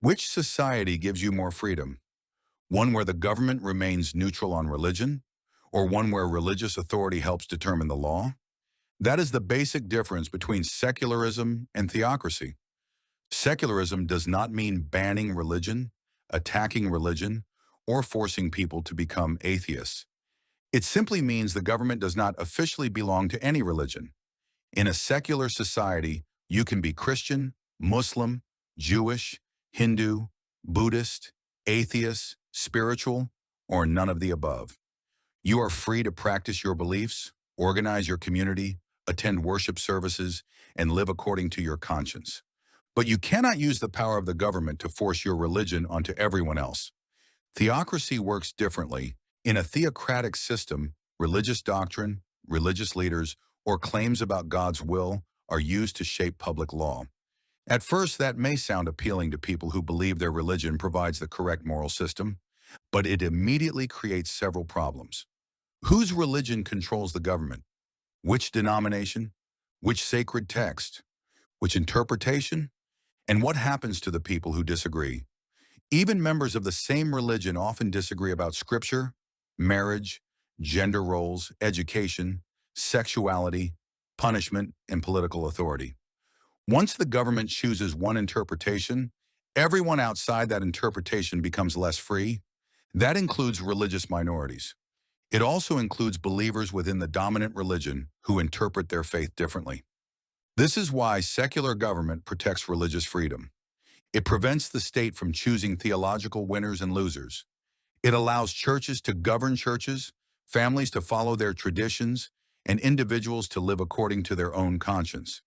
Which society gives you more freedom? One where the government remains neutral on religion, or one where religious authority helps determine the law? That is the basic difference between secularism and theocracy. Secularism does not mean banning religion, attacking religion, or forcing people to become atheists. It simply means the government does not officially belong to any religion. In a secular society, you can be Christian, Muslim, Jewish, Hindu, Buddhist, atheist, spiritual, or none of the above. You are free to practice your beliefs, organize your community, attend worship services, and live according to your conscience. But you cannot use the power of the government to force your religion onto everyone else. Theocracy works differently. In a theocratic system, religious doctrine, religious leaders, or claims about God's will are used to shape public law. At first, that may sound appealing to people who believe their religion provides the correct moral system, but it immediately creates several problems. Whose religion controls the government? Which denomination? Which sacred text? Which interpretation? And what happens to the people who disagree? Even members of the same religion often disagree about scripture, marriage, gender roles, education, sexuality, punishment, and political authority. Once the government chooses one interpretation, everyone outside that interpretation becomes less free. That includes religious minorities. It also includes believers within the dominant religion who interpret their faith differently. This is why secular government protects religious freedom. It prevents the state from choosing theological winners and losers. It allows churches to govern churches, families to follow their traditions, and individuals to live according to their own conscience.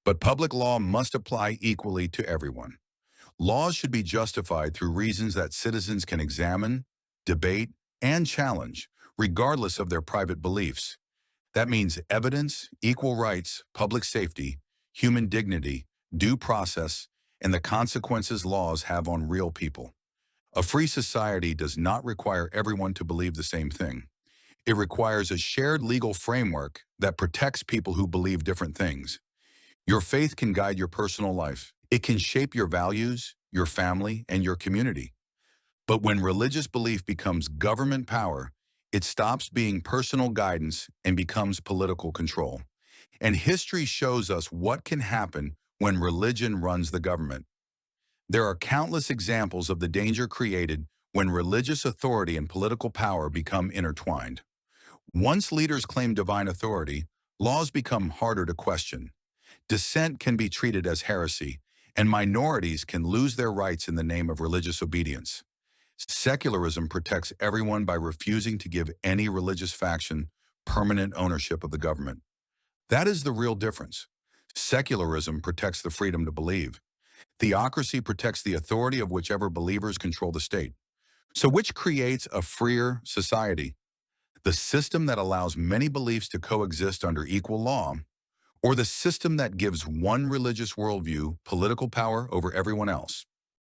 But public law must apply equally to everyone. Laws should be justified through reasons that citizens can examine, debate, and challenge, regardless of their private beliefs. That means evidence, equal rights, public safety, human dignity, due process, and the consequences laws have on real people. A free society does not require everyone to believe the same thing. It requires a shared legal framework that protects people who believe different things. Your faith can guide your personal life. It can shape your values, your family, and your community. But when religious belief becomes government power, it stops being personal guidance and becomes political control. And history shows us what can happen when religion runs the government. There are countless examples of the danger created when religious authority and political power become intertwined. Once leaders claim divine authority, laws become harder to question. Dissent can be treated as heresy, and minorities can lose their rights in the name of religious obedience. Secularism protects everyone by refusing to give any religious faction permanent ownership of the government. That is the real difference. Secularism protects the freedom to believe. Theocracy protects the authority of whichever believers control the state. So which creates a freer society? The system that allows many beliefs to coexist under equal law, or the system that gives one religious worldview political power over everyone else?